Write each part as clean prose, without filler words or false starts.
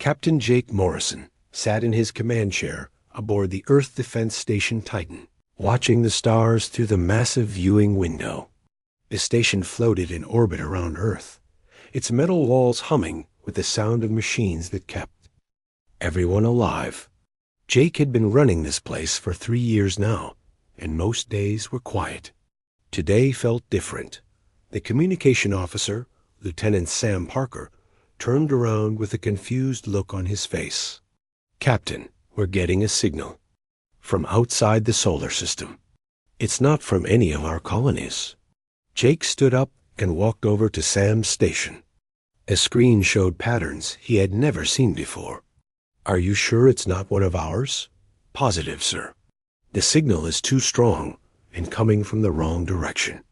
Captain Jake Morrison sat in his command chair aboard the Earth Defense Station Titan, watching the stars through the massive viewing window. The station floated in orbit around Earth, its metal walls humming with the sound of machines that kept everyone alive. Jake had been running this place for 3 years now, and most days were quiet. Today felt different. The communication officer, Lieutenant Sam Parker, turned around with a confused look on his face. "Captain, we're getting a signal. From outside the solar system. It's not from any of our colonies." Jake stood up and walked over to Sam's station. A screen showed patterns he had never seen before. "Are you sure it's not one of ours?" "Positive, sir. The signal is too strong and coming from the wrong direction.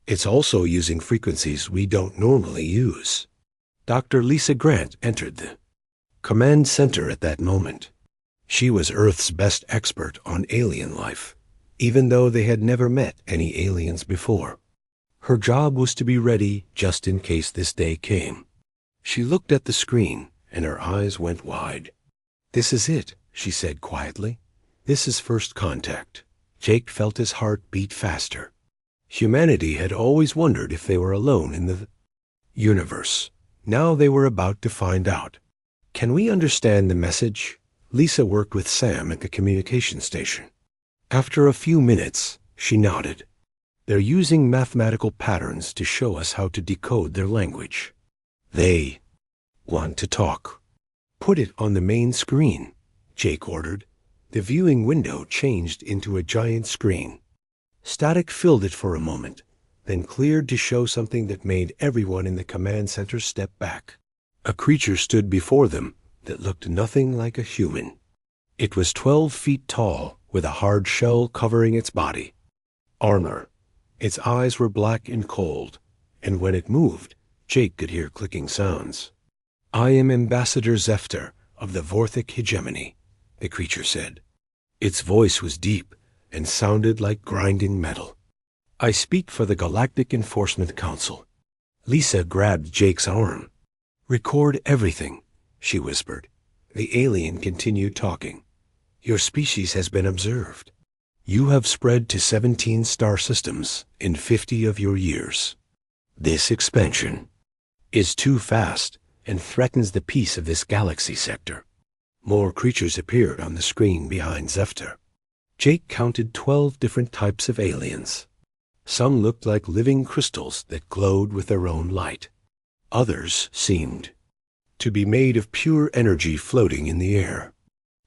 It's also using frequencies we don't normally use." Dr. Lisa Grant entered the command center at that moment. She was Earth's best expert on alien life, even though they had never met any aliens before. Her job was to be ready just in case this day came. She looked at the screen, and her eyes went wide. "This is it," she said quietly. "This is first contact." Jake felt his heart beat faster. Humanity had always wondered if they were alone in the universe. Now they were about to find out. "Can we understand the message?" Lisa worked with Sam at the communication station. After a few minutes, she nodded. "They're using mathematical patterns to show us how to decode their language. They want to talk." "Put it on the main screen," Jake ordered. The viewing window changed into a giant screen. Static filled it for a moment, then cleared to show something that made everyone in the command center step back. A creature stood before them that looked nothing like a human. It was 12 feet tall, with a hard shell covering its body. Armor. Its eyes were black and cold, and when it moved, Jake could hear clicking sounds. "I am Ambassador Zefter of the Vorthic Hegemony," the creature said. Its voice was deep and sounded like grinding metal. "I speak for the Galactic Enforcement Council." Lisa grabbed Jake's arm. "Record everything," she whispered. The alien continued talking. "Your species has been observed. You have spread to 17 star systems in 50 of your years. This expansion is too fast and threatens the peace of this galaxy sector." More creatures appeared on the screen behind Zefter. Jake counted 12 different types of aliens. Some looked like living crystals that glowed with their own light. Others seemed to be made of pure energy floating in the air.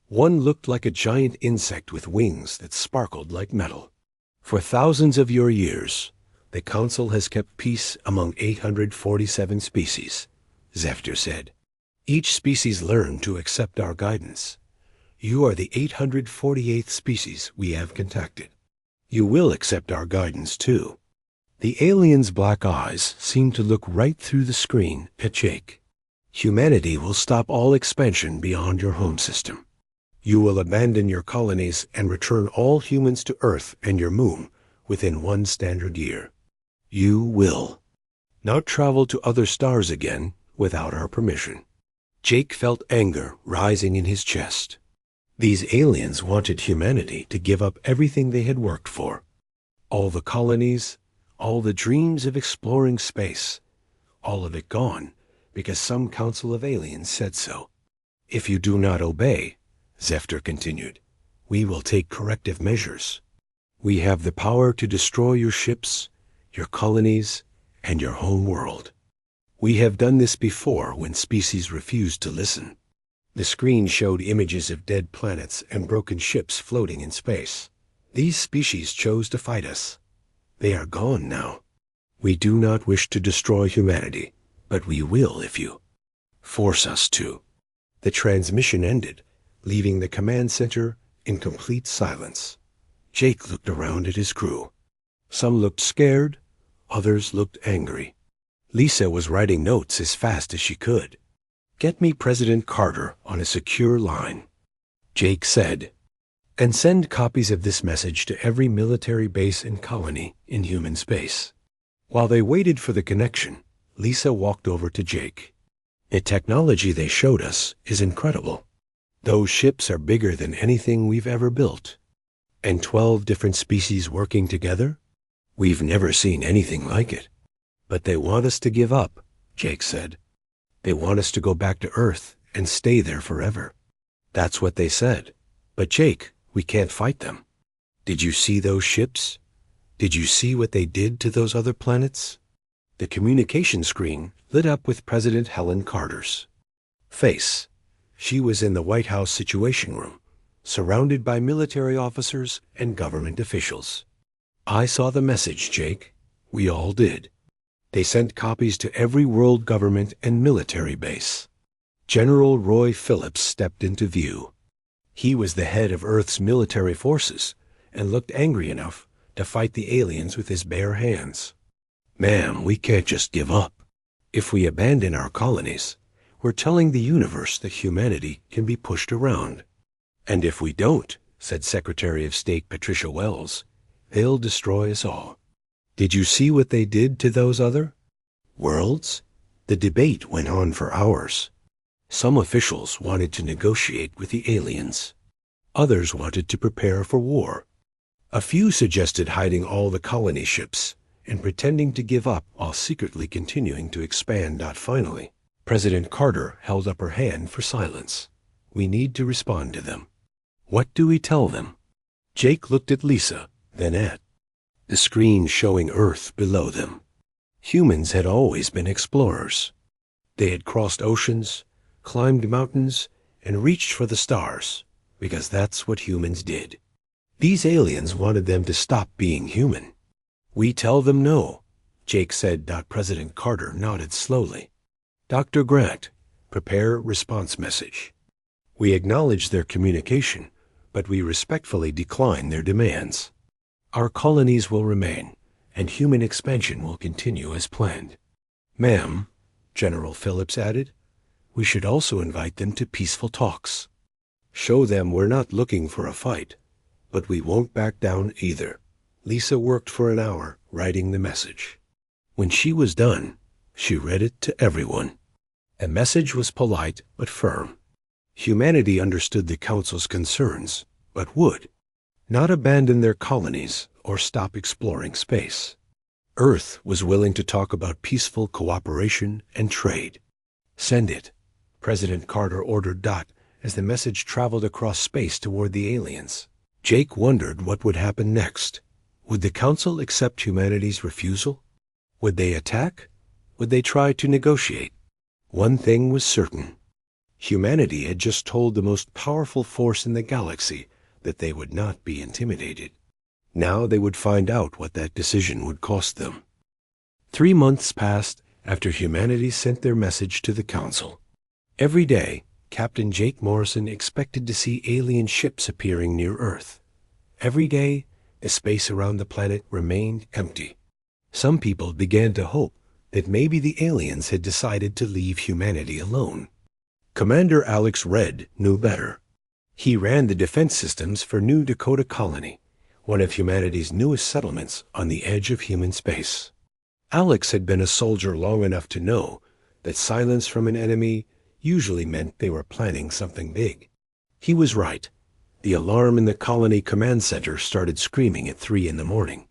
One looked like a giant insect with wings that sparkled like metal. "For thousands of your years, the Council has kept peace among 847 species," Zefter said. "Each species learned to accept our guidance. You are the 848th species we have contacted. You will accept our guidance, too." The alien's black eyes seemed to look right through the screen at Jake. "Humanity will stop all expansion beyond your home system. You will abandon your colonies and return all humans to Earth and your moon within 1 standard year. You will not travel to other stars again without our permission." Jake felt anger rising in his chest. These aliens wanted humanity to give up everything they had worked for. All the colonies, all the dreams of exploring space, all of it gone because some council of aliens said so. "If you do not obey," Zefter continued, "we will take corrective measures. We have the power to destroy your ships, your colonies, and your home world. We have done this before when species refused to listen." The screen showed images of dead planets and broken ships floating in space. "These species chose to fight us. They are gone now. We do not wish to destroy humanity, but we will if you force us to." The transmission ended, leaving the command center in complete silence. Jake looked around at his crew. Some looked scared, others looked angry. Lisa was writing notes as fast as she could. "Get me President Carter on a secure line," Jake said, "and send copies of this message to every military base and colony in human space." While they waited for the connection, Lisa walked over to Jake. The technology they showed us is incredible. Those ships are bigger than anything we've ever built. And 12 different species working together? We've never seen anything like it. But they want us to give up, Jake said. They want us to go back to Earth and stay there forever. That's what they said. But Jake, we can't fight them. Did you see those ships? Did you see what they did to those other planets? The communication screen lit up with President Helen Carter's face. She was in the White House Situation Room, surrounded by military officers and government officials. I saw the message, Jake. We all did. They sent copies to every world government and military base. General Roy Phillips stepped into view. He was the head of Earth's military forces and looked angry enough to fight the aliens with his bare hands. Ma'am, we can't just give up. If we abandon our colonies, we're telling the universe that humanity can be pushed around. And if we don't, said Secretary of State Patricia Wells, they'll destroy us all. Did you see what they did to those other worlds? The debate went on for hours. Some officials wanted to negotiate with the aliens. Others wanted to prepare for war. A few suggested hiding all the colony ships and pretending to give up while secretly continuing to expand. Finally, President Carter held up her hand for silence. We need to respond to them. What do we tell them? Jake looked at Lisa, then at the screen showing Earth below them. Humans had always been explorers. They had crossed oceans, climbed mountains, and reached for the stars, because that's what humans did. These aliens wanted them to stop being human. We tell them no, Jake said. President Carter nodded slowly. Dr. Grant, prepare response message. We acknowledge their communication, but we respectfully decline their demands. Our colonies will remain, and human expansion will continue as planned. Ma'am, General Phillips added, we should also invite them to peaceful talks. Show them we're not looking for a fight, but we won't back down either. Lisa worked for an hour writing the message. When she was done, she read it to everyone. The message was polite but firm. Humanity understood the Council's concerns, but would not abandon their colonies or stop exploring space. Earth was willing to talk about peaceful cooperation and trade. Send it, President Carter ordered. As the message traveled across space toward the aliens. Jake wondered what would happen next. Would the Council accept humanity's refusal? Would they attack? Would they try to negotiate? One thing was certain. Humanity had just told the most powerful force in the galaxy that they would not be intimidated. Now they would find out what that decision would cost them. 3 months passed after humanity sent their message to the Council. Every day, Captain Jake Morrison expected to see alien ships appearing near Earth. Every day, the space around the planet remained empty. Some people began to hope that maybe the aliens had decided to leave humanity alone. Commander Alex Red knew better. He ran the defense systems for New Dakota Colony, one of humanity's newest settlements on the edge of human space. Alex had been a soldier long enough to know that silence from an enemy usually meant they were planning something big. He was right. The alarm in the colony command center started screaming at 3 a.m.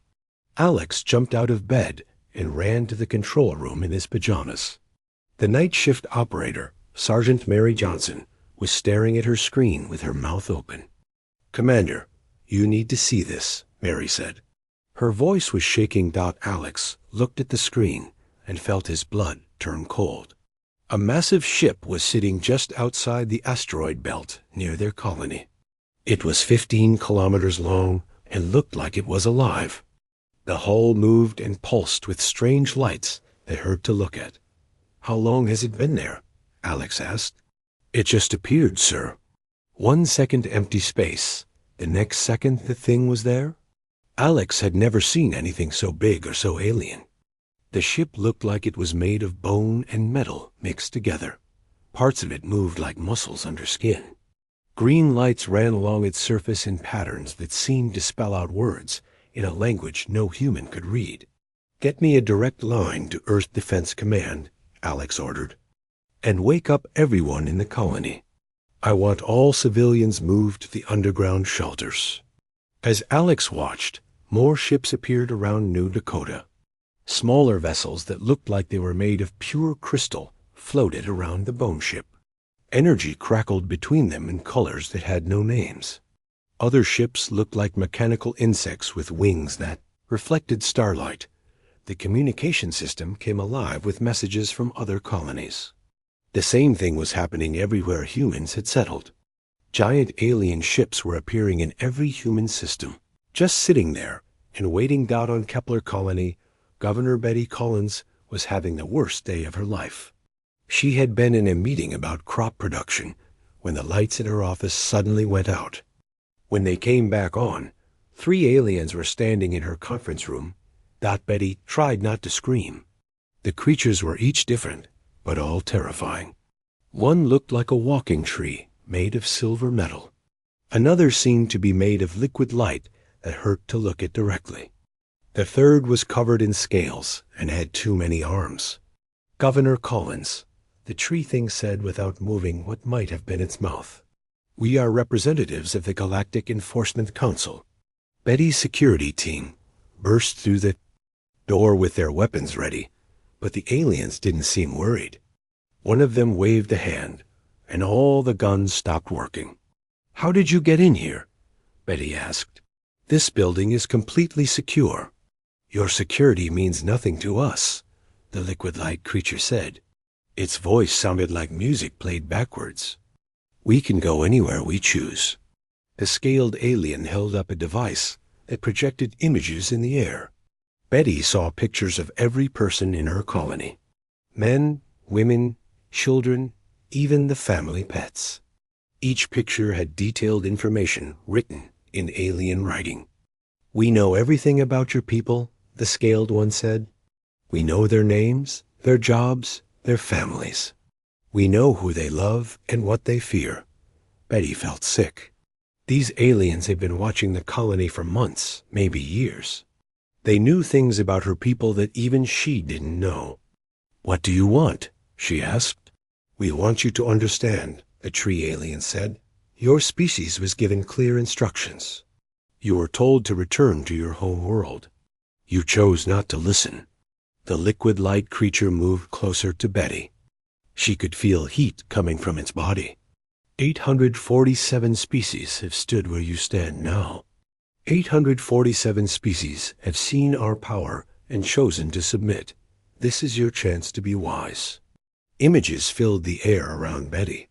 Alex jumped out of bed and ran to the control room in his pajamas. The night shift operator, Sergeant Mary Johnson, was staring at her screen with her mouth open. Commander, you need to see this, Mary said. Her voice was shaking. Alex looked at the screen and felt his blood turn cold. A massive ship was sitting just outside the asteroid belt near their colony. It was 15 kilometers long and looked like it was alive. The hull moved and pulsed with strange lights that hurt to look at. How long has it been there? Alex asked. It just appeared, sir. 1 second empty space. The next second the thing was there. Alex had never seen anything so big or so alien. The ship looked like it was made of bone and metal mixed together. Parts of it moved like muscles under skin. Green lights ran along its surface in patterns that seemed to spell out words in a language no human could read. Get me a direct line to Earth Defense Command, Alex ordered. and wake up everyone in the colony. I want all civilians moved to the underground shelters." As Alex watched, more ships appeared around New Dakota. Smaller vessels that looked like they were made of pure crystal floated around the bone ship. Energy crackled between them in colors that had no names. Other ships looked like mechanical insects with wings that reflected starlight. The communication system came alive with messages from other colonies. The same thing was happening everywhere humans had settled. Giant alien ships were appearing in every human system. Just sitting there and waiting down on Kepler Colony, Governor Betty Collins was having the worst day of her life. She had been in a meeting about crop production when the lights in her office suddenly went out. When they came back on, 3 aliens were standing in her conference room. Betty tried not to scream. The creatures were each different, but all terrifying. One looked like a walking tree made of silver metal. Another seemed to be made of liquid light that hurt to look at directly. The third was covered in scales and had too many arms. "Governor Collins," the tree thing said without moving what might have been its mouth, "we are representatives of the Galactic Enforcement Council." Betty's security team burst through the door with their weapons ready, but the aliens didn't seem worried. One of them waved a hand, and all the guns stopped working. "How did you get in here?" Betty asked. "This building is completely secure." "Your security means nothing to us," the liquid light creature said. Its voice sounded like music played backwards. "We can go anywhere we choose." The scaled alien held up a device that projected images in the air. Betty saw pictures of every person in her colony. Men, women, children, even the family pets. Each picture had detailed information written in alien writing. "We know everything about your people," the scaled one said. "We know their names, their jobs, their families. We know who they love and what they fear." Betty felt sick. These aliens had been watching the colony for months, maybe years. They knew things about her people that even she didn't know. "What do you want?" she asked. "We want you to understand," the tree alien said. "Your species was given clear instructions. You were told to return to your home world. You chose not to listen." The liquid light creature moved closer to Betty. She could feel heat coming from its body. 847 species have stood where you stand now. 847 species have seen our power and chosen to submit. This is your chance to be wise. Images filled the air around Betty.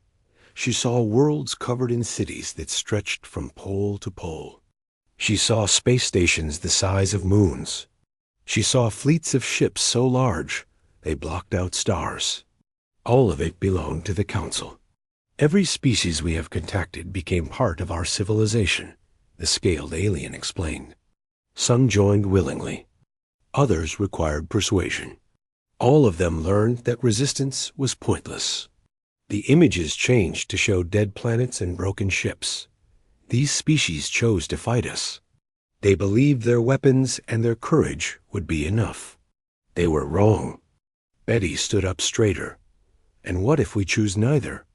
She saw worlds covered in cities that stretched from pole to pole. She saw space stations the size of moons. She saw fleets of ships so large they blocked out stars. All of it belonged to the Council. "Every species we have contacted became part of our civilization," the scaled alien explained. "Some joined willingly. Others required persuasion. All of them learned that resistance was pointless." The images changed to show dead planets and broken ships. These species chose to fight us. They believed their weapons and their courage would be enough. They were wrong. Betty stood up straighter. "And what if we choose neither?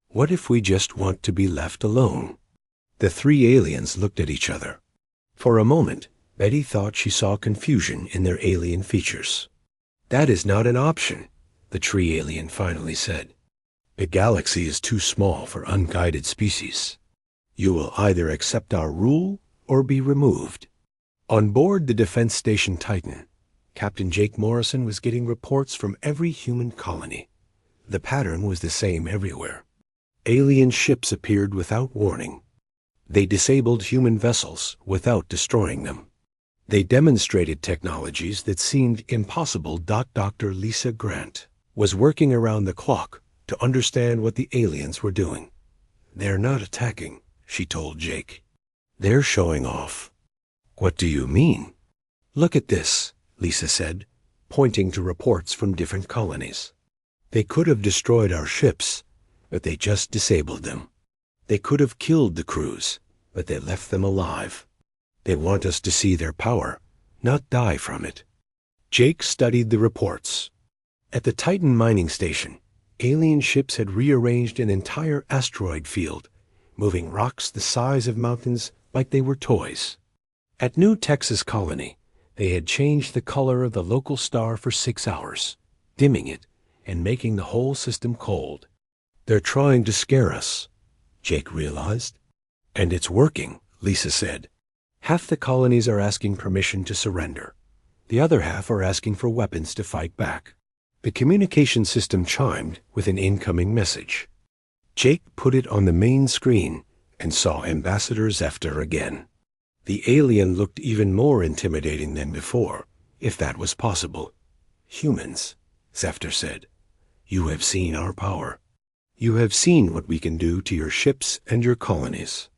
What if we just want to be left alone?" The 3 aliens looked at each other. For a moment, Betty thought she saw confusion in their alien features. "That is not an option," the tree alien finally said. "The galaxy is too small for unguided species. You will either accept our rule or be removed." On board the defense station Titan, Captain Jake Morrison was getting reports from every human colony. The pattern was the same everywhere. Alien ships appeared without warning. They disabled human vessels without destroying them. They demonstrated technologies that seemed impossible. Dr. Lisa Grant was working around the clock to understand what the aliens were doing. "They're not attacking," she told Jake. "They're showing off." "What do you mean?" "Look at this," Lisa said, pointing to reports from different colonies. "They could have destroyed our ships, but they just disabled them. They could have killed the crews, but they left them alive. They want us to see their power, not die from it." Jake studied the reports. At the Titan mining station, Alien ships had rearranged an entire asteroid field, moving rocks the size of mountains like they were toys. At New Texas Colony, they had changed the color of the local star for 6 hours, dimming it and making the whole system cold. "They're trying to scare us," Jake realized. "And it's working," Lisa said. "Half the colonies are asking permission to surrender. The other half are asking for weapons to fight back." The communication system chimed with an incoming message. Jake put it on the main screen and saw Ambassador Zefter again. The alien looked even more intimidating than before, if that was possible. "Humans," Zefter said, "you have seen our power. You have seen what we can do to your ships and your colonies.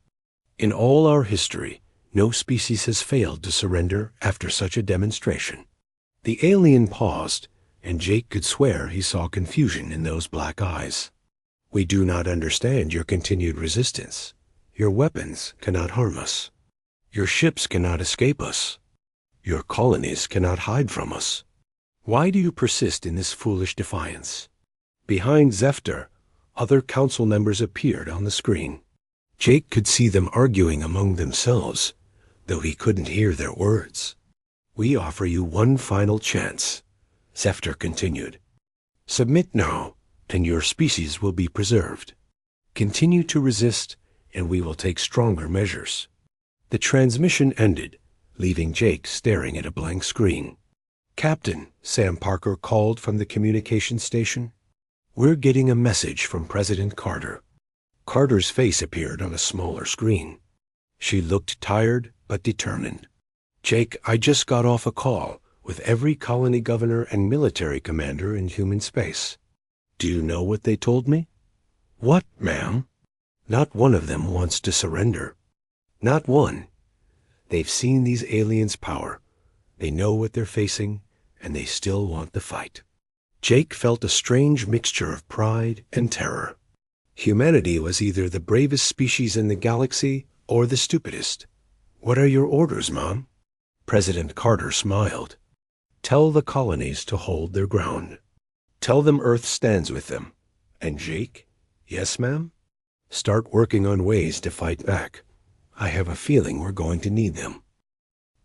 In all our history, no species has failed to surrender after such a demonstration." The alien paused, and Jake could swear he saw confusion in those black eyes. "We do not understand your continued resistance. Your weapons cannot harm us. Your ships cannot escape us. Your colonies cannot hide from us. Why do you persist in this foolish defiance?" Behind Zefter, other council members appeared on the screen. Jake could see them arguing among themselves, though he couldn't hear their words. "We offer you one final chance," Zefter continued. "Submit now, and your species will be preserved. Continue to resist, and we will take stronger measures." The transmission ended, leaving Jake staring at a blank screen. "Captain," Sam Parker called from the communication station, "we're getting a message from President Carter." Carter's face appeared on a smaller screen. She looked tired but determined. "Jake, I just got off a call with every colony governor and military commander in human space. Do you know what they told me?" "What, ma'am?" "Not one of them wants to surrender. Not one. They've seen these aliens' power. They know what they're facing, and they still want the fight." Jake felt a strange mixture of pride and terror. Humanity was either the bravest species in the galaxy or the stupidest. "What are your orders, Mom?" President Carter smiled. "Tell the colonies to hold their ground. Tell them Earth stands with them. And Jake?" "Yes, ma'am?" "Start working on ways to fight back. I have a feeling we're going to need them."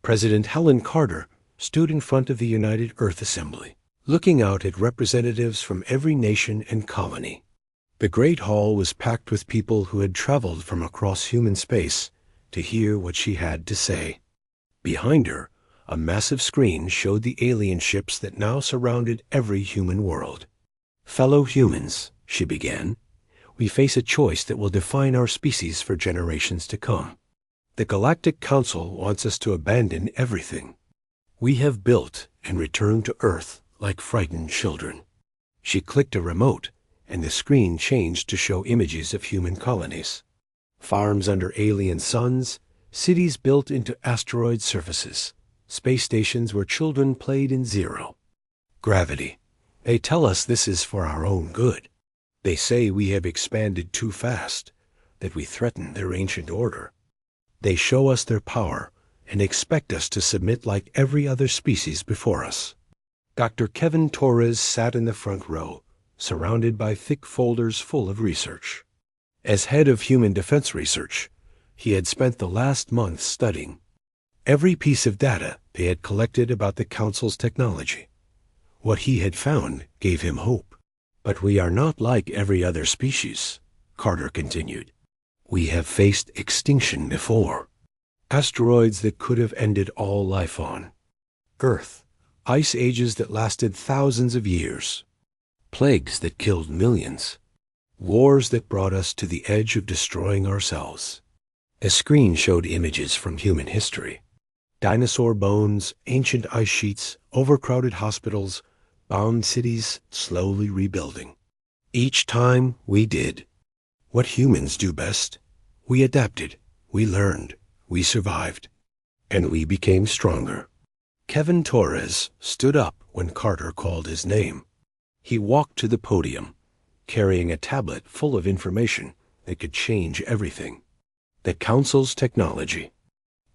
President Helen Carter stood in front of the United Earth Assembly, looking out at representatives from every nation and colony. The Great Hall was packed with people who had traveled from across human space to hear what she had to say. Behind her, a massive screen showed the alien ships that now surrounded every human world. "Fellow humans," she began, "we face a choice that will define our species for generations to come. The Galactic Council wants us to abandon everything we have built and return to Earth like frightened children." She clicked a remote, and the screen changed to show images of human colonies. Farms under alien suns, cities built into asteroid surfaces, space stations where children played in zero. Gravity. They tell us this is for our own good. They say we have expanded too fast, that we threaten their ancient order. They show us their power and expect us to submit like every other species before us. Dr. Kevin Torres sat in the front row, surrounded by thick folders full of research. As head of human defense research, he had spent the last month studying every piece of data they had collected about the Council's technology. What he had found gave him hope. "But we are not like every other species," Carter continued. "We have faced extinction before. Asteroids that could have ended all life on Earth, ice ages that lasted thousands of years, plagues that killed millions, wars that brought us to the edge of destroying ourselves." A screen showed images from human history. Dinosaur bones, ancient ice sheets, overcrowded hospitals, bombed cities slowly rebuilding. Each time we did what humans do best. We adapted, we learned, we survived, and we became stronger. Kevin Torres stood up when Carter called his name. He walked to the podium, carrying a tablet full of information that could change everything. "The Council's technology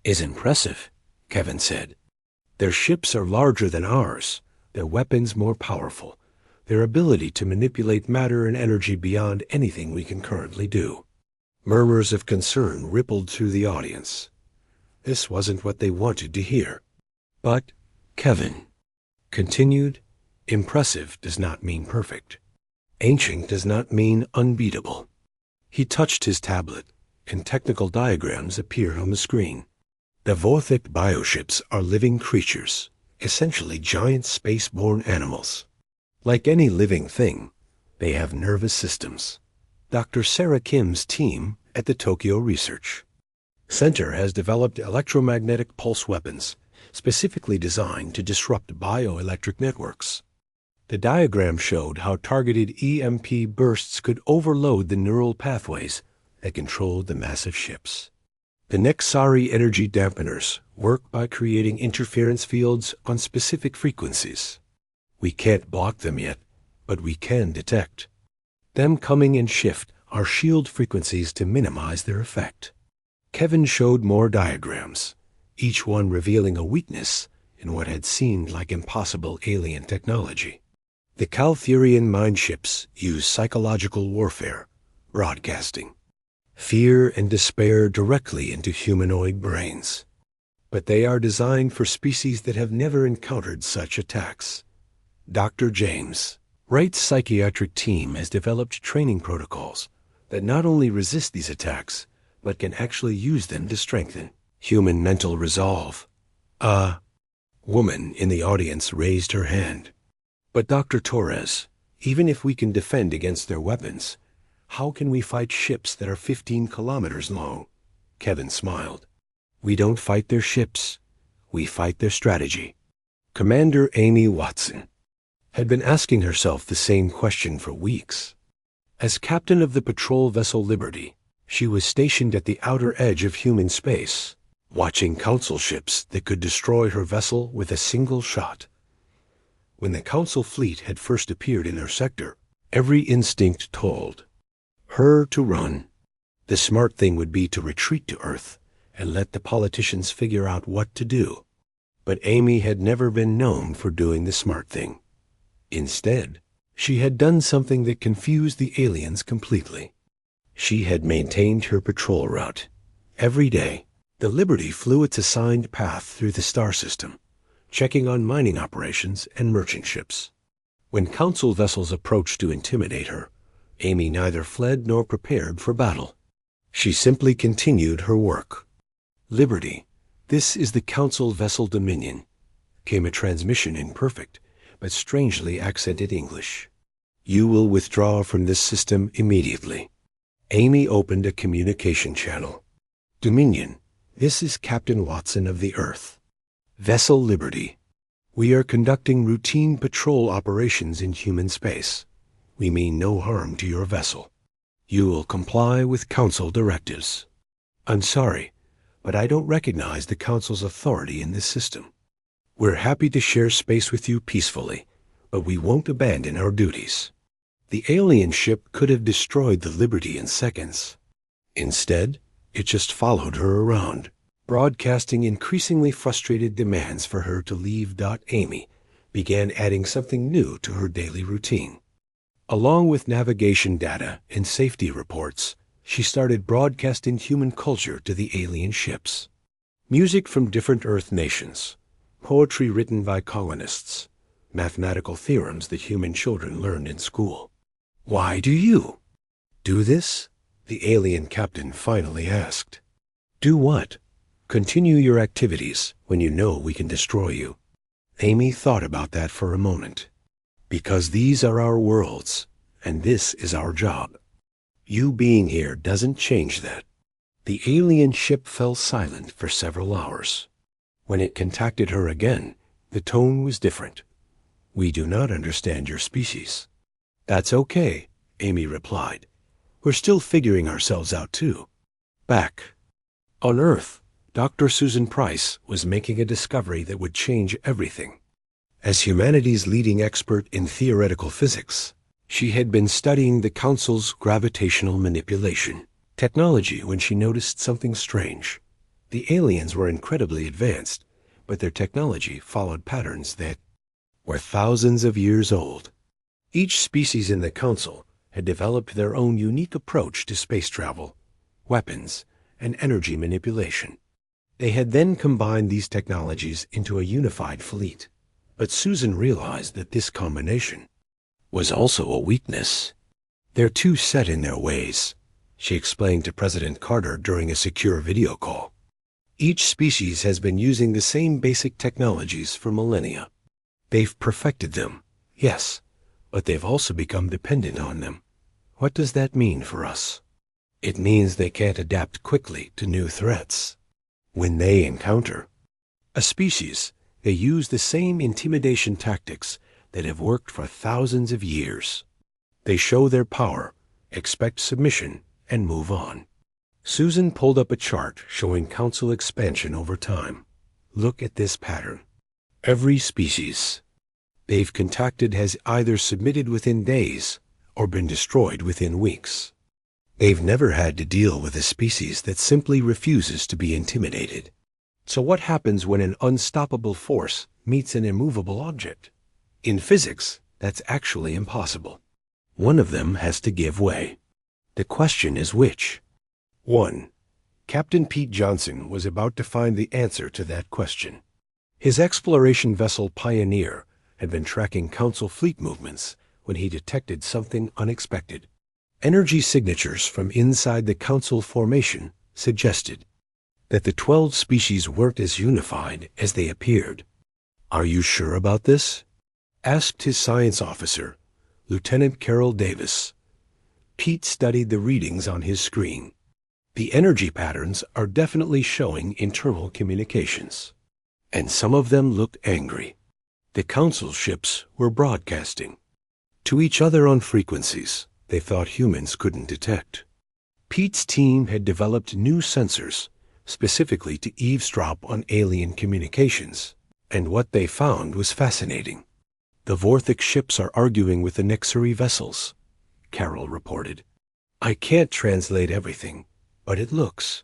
is impressive," Kevin said. "Their ships are larger than ours, their weapons more powerful, their ability to manipulate matter and energy beyond anything we can currently do. Murmurs of concern rippled through the audience. This wasn't what they wanted to hear. But Kevin continued, impressive does not mean perfect. Ancient does not mean unbeatable. He touched his tablet, and technical diagrams appeared on the screen. The Vorthic bioships are living creatures, essentially giant space-borne animals. Like any living thing, they have nervous systems. Dr. Sarah Kim's team at the Tokyo Research Center has developed electromagnetic pulse weapons specifically designed to disrupt bioelectric networks. The diagram showed how targeted EMP bursts could overload the neural pathways that controlled the massive ships. The Nexari energy dampeners work by creating interference fields on specific frequencies. We can't block them yet, but we can detect. Them coming in shift our shield frequencies to minimize their effect. Kevin showed more diagrams, each one revealing a weakness in what had seemed like impossible alien technology. The Calthurian mind ships use psychological warfare, broadcasting fear and despair directly into humanoid brains. But they are designed for species that have never encountered such attacks. Dr. James Wright's psychiatric team has developed training protocols that not only resist these attacks, but can actually use them to strengthen human mental resolve. A woman in the audience raised her hand. But Dr. Torres, even if we can defend against their weapons, how can we fight ships that are 15 kilometers long? Kevin smiled. We don't fight their ships. We fight their strategy. Commander Amy Watson had been asking herself the same question for weeks. As captain of the patrol vessel Liberty, she was stationed at the outer edge of human space, watching Council ships that could destroy her vessel with a single shot. When the Council fleet had first appeared in her sector, every instinct told her to run. The smart thing would be to retreat to Earth and let the politicians figure out what to do. But Amy had never been known for doing the smart thing. Instead, she had done something that confused the aliens completely. She had maintained her patrol route. Every day, the Liberty flew its assigned path through the star system, checking on mining operations and merchant ships. When Council vessels approached to intimidate her, Amy neither fled nor prepared for battle. She simply continued her work. Liberty, this is the Council vessel Dominion, came a transmission in perfect, but strangely accented English. You will withdraw from this system immediately. Amy opened a communication channel. Dominion, this is Captain Watson of the Earth. Vessel Liberty, we are conducting routine patrol operations in human space. We mean no harm to your vessel. You will comply with Council directives. I'm sorry, but I don't recognize the Council's authority in this system. We're happy to share space with you peacefully, but we won't abandon our duties. The alien ship could have destroyed the Liberty in seconds. Instead, it just followed her around, broadcasting increasingly frustrated demands for her to leave. Amy began adding something new to her daily routine. Along with navigation data and safety reports, she started broadcasting human culture to the alien ships. Music from different Earth nations, poetry written by colonists, mathematical theorems that human children learned in school. Why do you do this? The alien captain finally asked. Do what? Continue your activities when you know we can destroy you. Amy thought about that for a moment. Because these are our worlds, and this is our job. You being here doesn't change that. The alien ship fell silent for several hours. When it contacted her again, the tone was different. We do not understand your species. That's okay, Amy replied. We're still figuring ourselves out too. Back on Earth, Dr. Susan Price was making a discovery that would change everything. As humanity's leading expert in theoretical physics, she had been studying the Council's gravitational manipulation technology when she noticed something strange. The aliens were incredibly advanced, but their technology followed patterns that were thousands of years old. Each species in the Council had developed their own unique approach to space travel, weapons, and energy manipulation. They had then combined these technologies into a unified fleet. But Susan realized that this combination was also a weakness. They're too set in their ways, she explained to President Carter during a secure video call. Each species has been using the same basic technologies for millennia. They've perfected them, yes, but they've also become dependent on them. What does that mean for us? It means they can't adapt quickly to new threats. When they encounter a species, they use the same intimidation tactics that have worked for thousands of years. They show their power, expect submission, and move on. Susan pulled up a chart showing Council expansion over time. Look at this pattern. Every species they've contacted has either submitted within days or been destroyed within weeks. They've never had to deal with a species that simply refuses to be intimidated. So what happens when an unstoppable force meets an immovable object? In physics, that's actually impossible. One of them has to give way. The question is which? 1. Captain Pete Johnson was about to find the answer to that question. His exploration vessel Pioneer had been tracking Council fleet movements when he detected something unexpected. Energy signatures from inside the Council formation suggested that the 12 species weren't as unified as they appeared. "Are you sure about this?" asked his science officer, Lieutenant Carol Davis. Pete studied the readings on his screen. The energy patterns are definitely showing internal communications, and some of them looked angry. The Council ships were broadcasting to each other on frequencies they thought humans couldn't detect. Pete's team had developed new sensors specifically to eavesdrop on alien communications, and what they found was fascinating. "The Vorthic ships are arguing with the Nexari vessels," Carol reported. "I can't translate everything, but it looks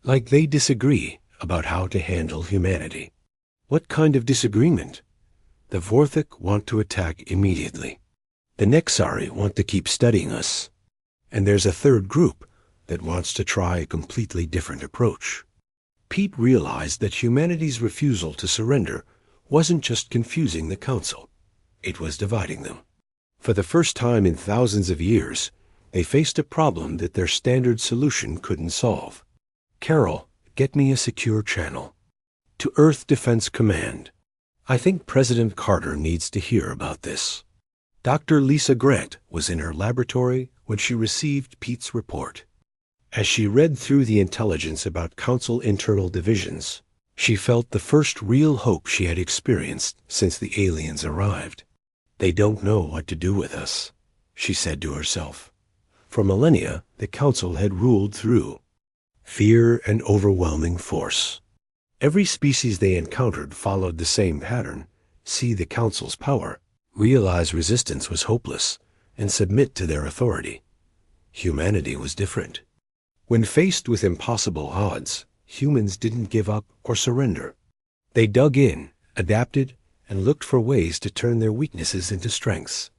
like they disagree about how to handle humanity." "What kind of disagreement?" "The Vorthic want to attack immediately. The Nexari want to keep studying us. And there's a third group that wants to try a completely different approach." Pete realized that humanity's refusal to surrender wasn't just confusing the Council, it was dividing them. For the first time in thousands of years, they faced a problem that their standard solution couldn't solve. "Carol, get me a secure channel to Earth Defense Command. I think President Carter needs to hear about this." Dr. Lisa Grant was in her laboratory when she received Pete's report. As she read through the intelligence about Council internal divisions, she felt the first real hope she had experienced since the aliens arrived. "They don't know what to do with us," she said to herself. For millennia, the Council had ruled through fear and overwhelming force. Every species they encountered followed the same pattern: see the Council's power, realize resistance was hopeless, and submit to their authority. Humanity was different. When faced with impossible odds, humans didn't give up or surrender. They dug in, adapted, and looked for ways to turn their weaknesses into strengths.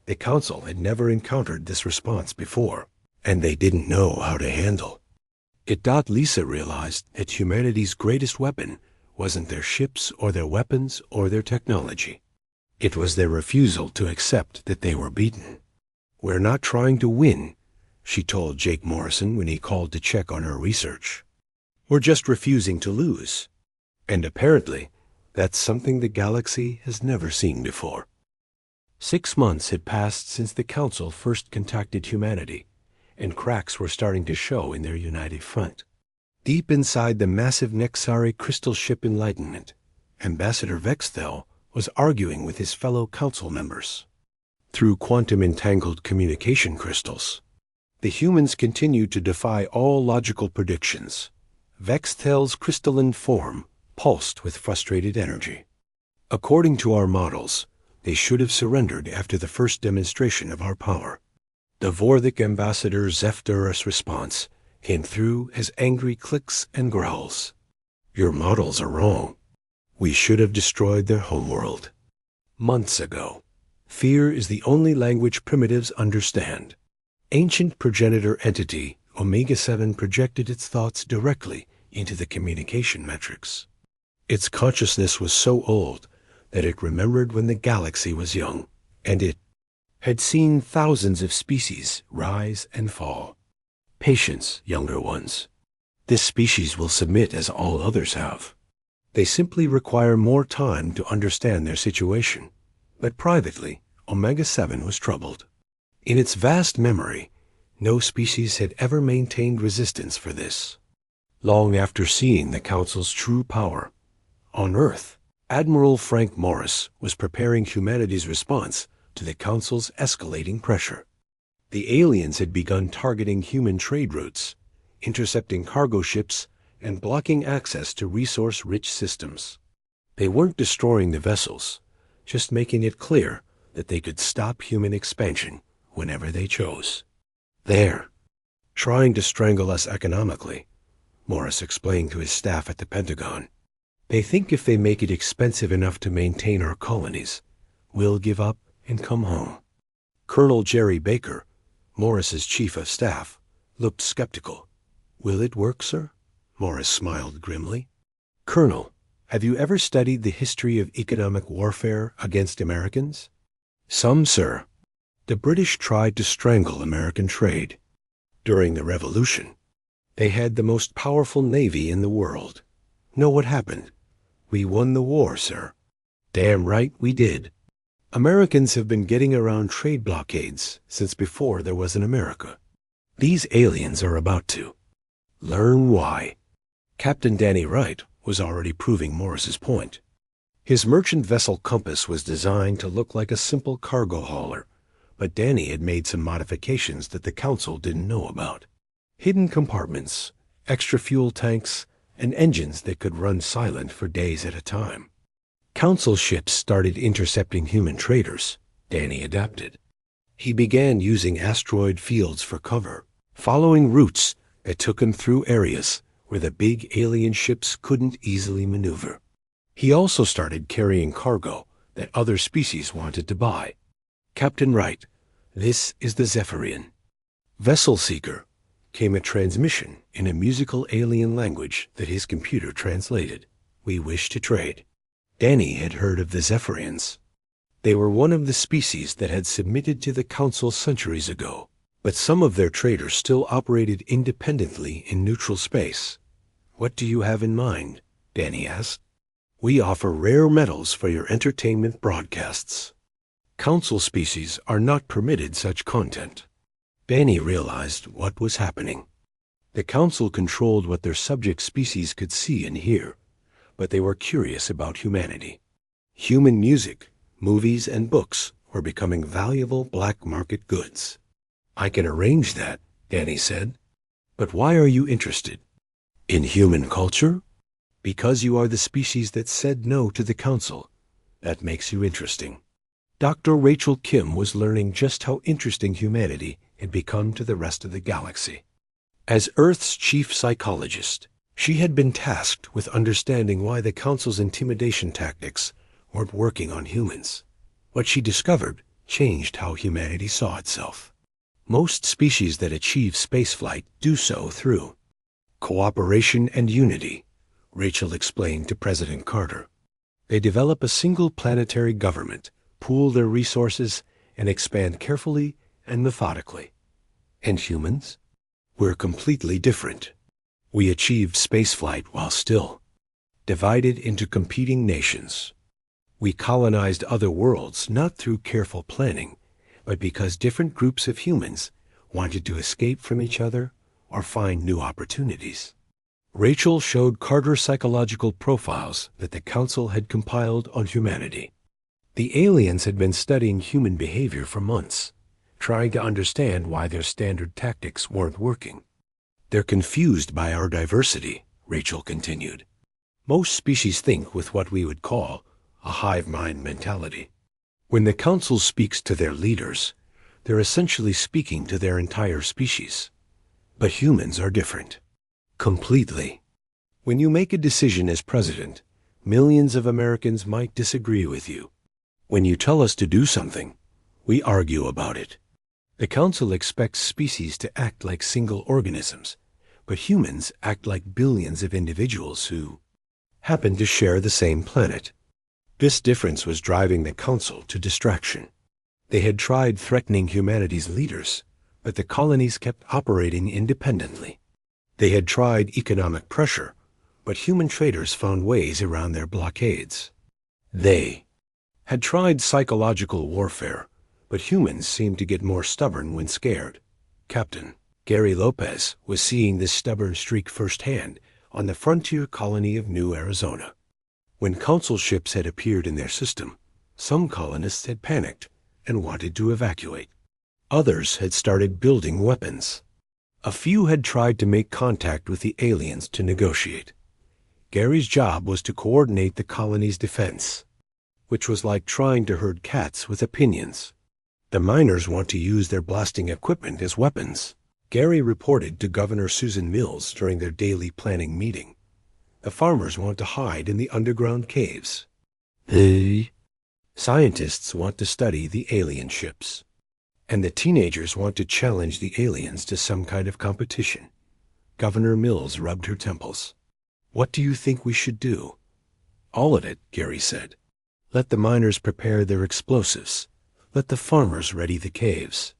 The Council had never encountered this response before, and they didn't know how to handle it. Lisa realized that humanity's greatest weapon wasn't their ships or their weapons or their technology. It was their refusal to accept that they were beaten. "We're not trying to win," she told Jake Morrison when he called to check on her research. "We're just refusing to lose." And apparently, that's something the galaxy has never seen before. 6 months had passed since the Council first contacted humanity, and cracks were starting to show in their united front. Deep inside the massive Nexari crystal ship Enlightenment, Ambassador Vexthel was arguing with his fellow Council members. Through quantum-entangled communication crystals, the humans continued to defy all logical predictions. Vexthel's crystalline form pulsed with frustrated energy. "According to our models, they should have surrendered after the first demonstration of our power." The Vorthic Ambassador Zephdur's response came through as angry clicks and growls. "Your models are wrong. We should have destroyed their homeworld months ago." Fear is the only language primitives understand. Ancient progenitor entity Omega-7 projected its thoughts directly into the communication metrics. Its consciousness was so old that it remembered when the galaxy was young, and it had seen thousands of species rise and fall. Patience, younger ones. This species will submit as all others have. They simply require more time to understand their situation. But privately, Omega-7 was troubled. In its vast memory, no species had ever maintained resistance for this. Long after seeing the Council's true power, on Earth, Admiral Frank Morris was preparing humanity's response to the Council's escalating pressure. The aliens had begun targeting human trade routes, intercepting cargo ships, and blocking access to resource-rich systems. They weren't destroying the vessels, just making it clear that they could stop human expansion whenever they chose. "They're trying to strangle us economically," Morris explained to his staff at the Pentagon. "They think if they make it expensive enough to maintain our colonies, we'll give up and come home." Colonel Jerry Baker, Morris's chief of staff, looked skeptical. "Will it work, sir?" Morris smiled grimly. "Colonel, have you ever studied the history of economic warfare against Americans?" "Some, sir. The British tried to strangle American trade. During the Revolution, they had the most powerful navy in the world. Know what happened? We won the war, sir." "Damn right we did. Americans have been getting around trade blockades since before there was an America. These aliens are about to learn why." Captain Danny Wright was already proving Morris's point. His merchant vessel Compass was designed to look like a simple cargo hauler, but Danny had made some modifications that the Council didn't know about. Hidden compartments, extra fuel tanks, and engines that could run silent for days at a time. Council ships started intercepting human traders. Danny adapted. He began using asteroid fields for cover, following routes that took him through areas where the big alien ships couldn't easily maneuver. He also started carrying cargo that other species wanted to buy. "Captain Wright, this is the Zephyrian." "Vessel Seeker," came a transmission in a musical alien language that his computer translated. "We wish to trade." Danny had heard of the Zephyrians. They were one of the species that had submitted to the Council centuries ago, but some of their traders still operated independently in neutral space. "What do you have in mind?" Danny asked. "We offer rare metals for your entertainment broadcasts." Council species are not permitted such content. Danny realized what was happening. The Council controlled what their subject species could see and hear, but they were curious about humanity. Human music, movies, and books were becoming valuable black market goods. "I can arrange that," Danny said. "But why are you interested?" "In human culture?" "Because you are the species that said no to the Council. That makes you interesting." Dr. Rachel Kim was learning just how interesting humanity had become to the rest of the galaxy. As Earth's chief psychologist, she had been tasked with understanding why the Council's intimidation tactics weren't working on humans. What she discovered changed how humanity saw itself. Most species that achieve spaceflight do so through cooperation and unity, Rachel explained to President Carter. They develop a single planetary government, pool their resources, and expand carefully and methodically. And humans? We're completely different. We achieved spaceflight while still divided into competing nations. We colonized other worlds not through careful planning, but because different groups of humans wanted to escape from each other or find new opportunities. Rachel showed Carter psychological profiles that the Council had compiled on humanity. The aliens had been studying human behavior for months, trying to understand why their standard tactics weren't working. They're confused by our diversity, Rachel continued. Most species think with what we would call a hive mind mentality. When the Council speaks to their leaders, they're essentially speaking to their entire species. But humans are different. Completely. When you make a decision as president, millions of Americans might disagree with you. When you tell us to do something, We argue about it. The Council expects species to act like single organisms, but humans act like billions of individuals who happen to share the same planet. This difference was driving the Council to distraction. They had tried threatening humanity's leaders, but the colonies kept operating independently. They had tried economic pressure, but human traders found ways around their blockades. They had tried psychological warfare, but humans seemed to get more stubborn when scared. Captain Gary Lopez was seeing this stubborn streak firsthand on the frontier colony of New Arizona. When Council ships had appeared in their system, some colonists had panicked and wanted to evacuate. Others had started building weapons. A few had tried to make contact with the aliens to negotiate. Gary's job was to coordinate the colony's defense, which was like trying to herd cats with opinions. The miners want to use their blasting equipment as weapons, Gary reported to Governor Susan Mills during their daily planning meeting. The farmers want to hide in the underground caves. The scientists want to study the alien ships. And the teenagers want to challenge the aliens to some kind of competition. Governor Mills rubbed her temples. What do you think we should do? All of it, Gary said. Let the miners prepare their explosives. Let the farmers ready the caves.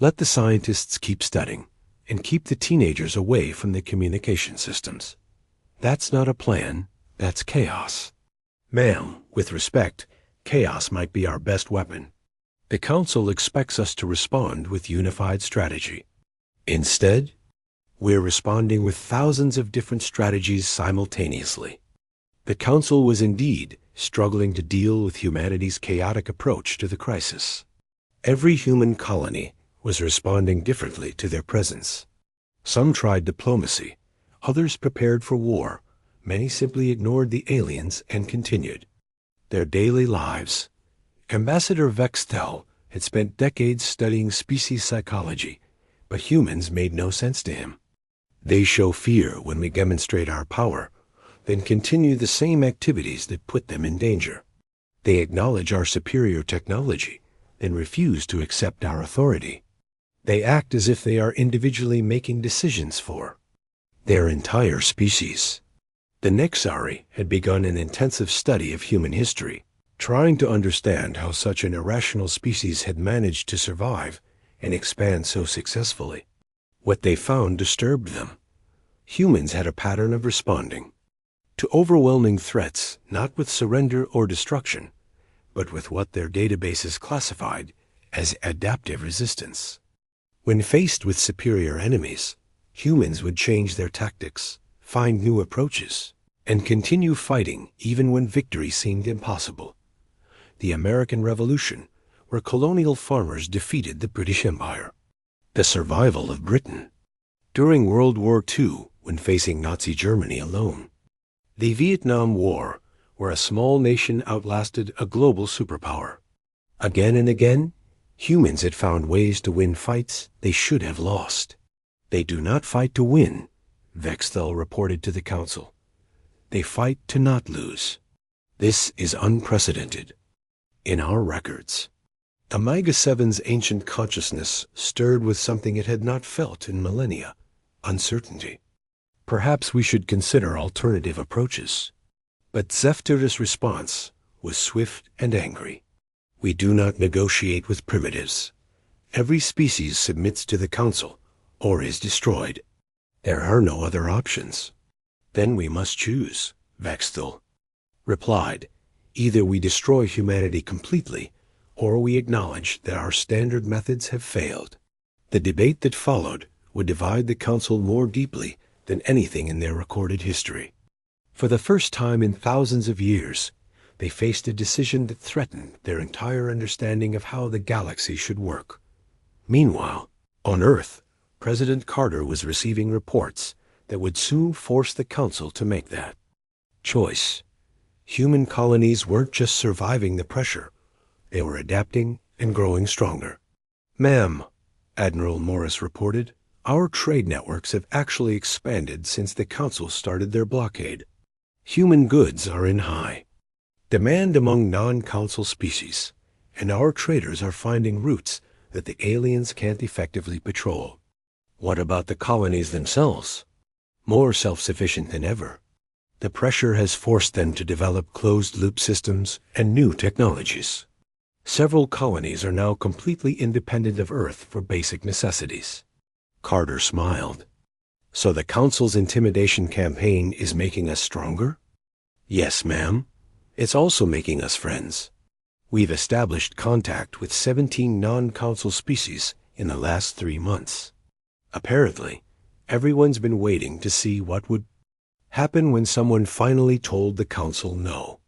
Let the scientists keep studying, and keep the teenagers away from the communication systems. That's not a plan, that's chaos. Ma'am, with respect, chaos might be our best weapon. The Council expects us to respond with unified strategy. Instead, we're responding with thousands of different strategies simultaneously. The Council was indeed struggling to deal with humanity's chaotic approach to the crisis. Every human colony was responding differently to their presence. Some tried diplomacy, others prepared for war, many simply ignored the aliens and continued their daily lives. Ambassador Vextel had spent decades studying species psychology, but humans made no sense to him. They show fear when we demonstrate our power, then continue the same activities that put them in danger. They acknowledge our superior technology, then refuse to accept our authority. They act as if they are individually making decisions for their entire species. The Nexari had begun an intensive study of human history, trying to understand how such an irrational species had managed to survive and expand so successfully. What they found disturbed them. Humans had a pattern of responding to overwhelming threats, not with surrender or destruction, but with what their databases classified as adaptive resistance. When faced with superior enemies, humans would change their tactics, find new approaches, and continue fighting even when victory seemed impossible. The American Revolution, where colonial farmers defeated the British Empire. The survival of Britain during World War II, when facing Nazi Germany alone. The Vietnam War, where a small nation outlasted a global superpower. Again and again, humans had found ways to win fights they should have lost. They do not fight to win, Vextel reported to the Council. They fight to not lose. This is unprecedented in our records. Omega-7's ancient consciousness stirred with something it had not felt in millennia, uncertainty. Perhaps we should consider alternative approaches. But Zephyr's response was swift and angry. We do not negotiate with primitives. Every species submits to the Council or is destroyed. There are no other options. Then we must choose, Vextel replied. Either we destroy humanity completely, or we acknowledge that our standard methods have failed. The debate that followed would divide the Council more deeply than anything in their recorded history. For the first time in thousands of years, they faced a decision that threatened their entire understanding of how the galaxy should work. Meanwhile, on Earth, President Carter was receiving reports that would soon force the Council to make that choice. Human colonies weren't just surviving the pressure, they were adapting and growing stronger. Ma'am, Admiral Morris reported, our trade networks have actually expanded since the Council started their blockade. Human goods are in high demand among non-Council species, and our traders are finding routes that the aliens can't effectively patrol. What about the colonies themselves? More self-sufficient than ever. The pressure has forced them to develop closed-loop systems and new technologies. Several colonies are now completely independent of Earth for basic necessities. Carter smiled. So the Council's intimidation campaign is making us stronger? Yes, ma'am. It's also making us friends. We've established contact with 17 non-Council species in the last 3 months. Apparently, everyone's been waiting to see what would happen when someone finally told the Council no.